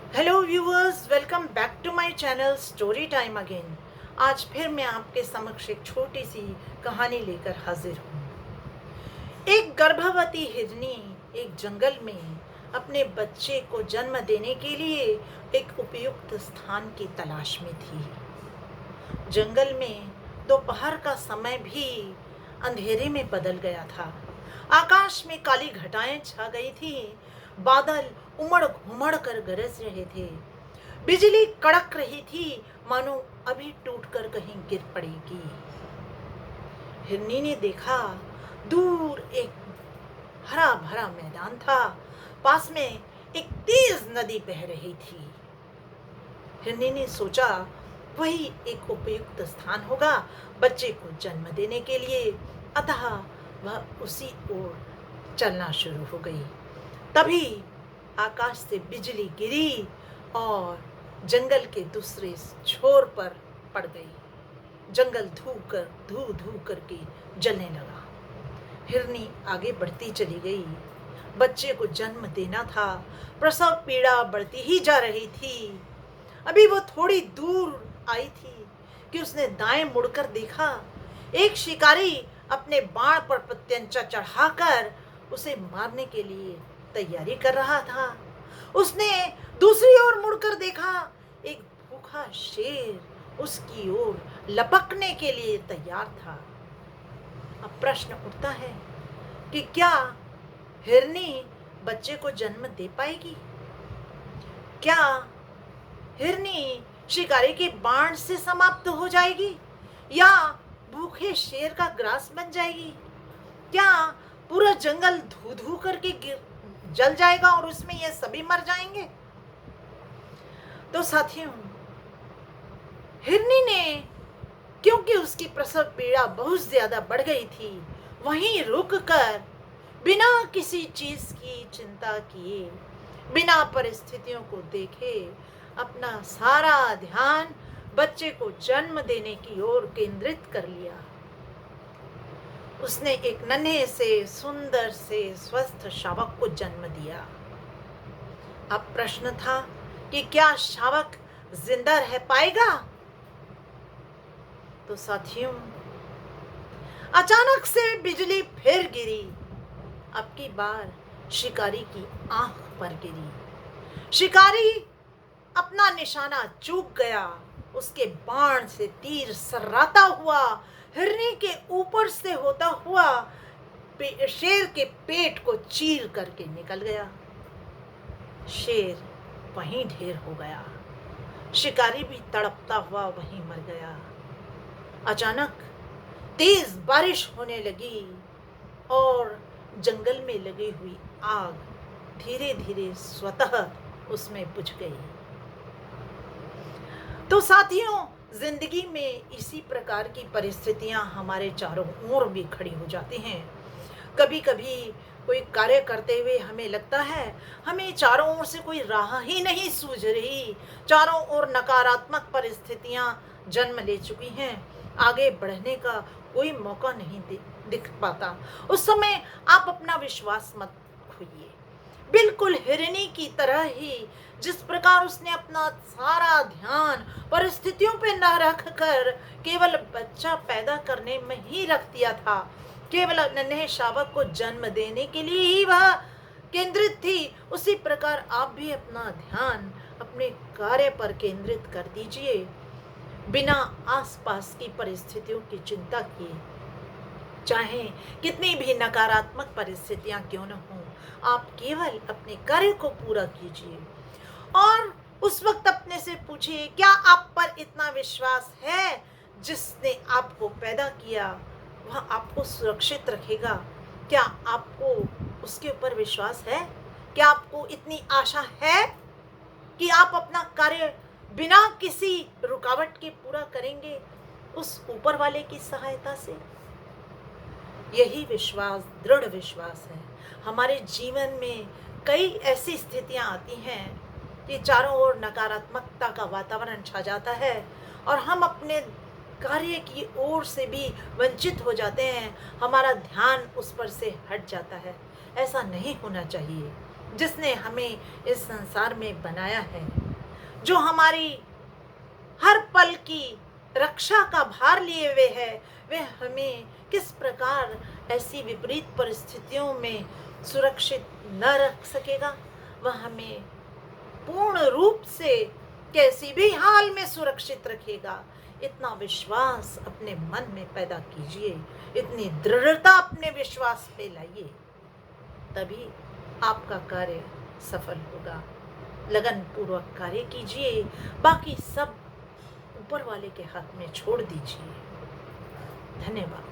Hello viewers, welcome back to my channel story time again. आज फिर मैं आपके समक्ष एक छोटी सी कहानी लेकर हाजिर हूँ। एक गर्भवती हिरनी एक जंगल में अपने बच्चे को जन्म देने के लिए एक उपयुक्त स्थान की तलाश में थी। जंगल में दोपहर का समय भी अंधेरे में बदल गया था। आकाश में काली घटाएं छा गई थी। बादल उमड़ घुमड़ कर गरज रहे थे। बिजली कड़क रही थी, मानो अभी टूटकर कहीं गिर पड़ेगी। हिरनी ने देखा, दूर एक हरा भरा मैदान था। पास में एक तेज नदी बह रही थी। हिरनी ने सोचा, वही एक उपयुक्त स्थान होगा बच्चे को जन्म देने के लिए। अतः वह उसी ओर चलना शुरू हो गई। तभी आकाश से बिजली गिरी और जंगल के दूसरे छोर पर पड़ गई। जंगल धू धू करके जलने लगा। हिरनी आगे बढ़ती चली गई। बच्चे को जन्म देना था। प्रसव पीड़ा बढ़ती ही जा रही थी। अभी वो थोड़ी दूर आई थी कि उसने दाएं मुड़कर देखा। एक शिकारी अपने बाण पर प्रत्यंचा चढ़ाकर उसे मारने के लिए तैयारी कर रहा था। उसने दूसरी ओर मुड़कर देखा, एक भूखा शेर उसकी ओर लपकने के लिए तैयार था। अब प्रश्न उठता है कि क्या हिरनी बच्चे को जन्म दे पाएगी? क्या हिरनी शिकारी के बाण से समाप्त हो जाएगी या भूखे शेर का ग्रास बन जाएगी? क्या पूरा जंगल धू धू करके जल जाएगा और उसमें ये सभी मर जाएंगे? तो साथियों, हिरनी ने, क्योंकि उसकी प्रसव पीड़ा बहुत ज्यादा बढ़ गई थी, वहीं रुककर बिना किसी चीज की चिंता किए, बिना परिस्थितियों को देखे, अपना सारा ध्यान बच्चे को जन्म देने की ओर केंद्रित कर लिया। उसने एक नन्हे से सुंदर से स्वस्थ शावक को जन्म दिया। अब प्रश्न था कि क्या शावक जिंदा रह पाएगा? तो साथियों, अचानक से बिजली फिर गिरी। अब की बार शिकारी की आंख पर गिरी। शिकारी अपना निशाना चूक गया। उसके बाण से तीर सर्राता हुआ हिरनी के ऊपर से होता हुआ शेर के पेट को चीर करके निकल गया। शेर वहीं ढेर हो गया। शिकारी भी तड़पता हुआ वहीं मर गया। अचानक तेज बारिश होने लगी और जंगल में लगी हुई आग धीरे धीरे स्वतः उसमें बुझ गई। तो साथियों, जिंदगी में इसी प्रकार की परिस्थितियां हमारे चारों ओर भी खड़ी हो जाती हैं। कभी कभी कोई कार्य करते हुए हमें लगता है हमें चारों ओर से कोई राह ही नहीं सूझ रही। चारों ओर नकारात्मक परिस्थितियां जन्म ले चुकी हैं। आगे बढ़ने का कोई मौका नहीं दिख पाता। उस समय आप अपना विश्वास मत खोइए। बिल्कुल हिरनी की तरह ही, जिस प्रकार उसने अपना सारा ध्यान परिस्थितियों पे न रखकर केवल बच्चा पैदा करने में ही रख दिया था, केवल नन्हे शावक को जन्म देने के लिए ही वह केंद्रित थी, उसी प्रकार आप भी अपना ध्यान अपने कार्य पर केंद्रित कर दीजिए। बिना आसपास की परिस्थितियों की चिंता किए, चाहे कितनी भी नकारात्मक परिस्थितियां क्यों न हों, आप केवल अपने कार्य को पूरा कीजिए। और उस वक्त अपने से पूछिए, क्या आप पर इतना विश्वास है जिसने आपको पैदा किया वह आपको सुरक्षित रखेगा? क्या आपको उसके ऊपर विश्वास है? क्या आपको इतनी आशा है कि आप अपना कार्य बिना किसी रुकावट के पूरा करेंगे उस ऊपर वाले की सहायता से? यही विश्वास दृढ़ विश्वास है। हमारे जीवन में कई ऐसी स्थितियां आती हैं कि चारों ओर नकारात्मकता का वातावरण छा जाता है और हम अपने कार्य की ओर से भी वंचित हो जाते हैं। हमारा ध्यान उस पर से हट जाता है। ऐसा नहीं होना चाहिए। जिसने हमें इस संसार में बनाया है, जो हमारी हर पल की रक्षा का भार लिए हुए है, वह हमें किस प्रकार ऐसी विपरीत परिस्थितियों में सुरक्षित न रख सकेगा? वह हमें पूर्ण रूप से कैसी भी हाल में सुरक्षित रखेगा। इतना विश्वास अपने मन में पैदा कीजिए, इतनी दृढ़ता अपने विश्वास पे लाइए, तभी आपका कार्य सफल होगा। लगन पूर्वक कार्य कीजिए, बाकी सब ऊपर वाले के हाथ में छोड़ दीजिए। धन्यवाद।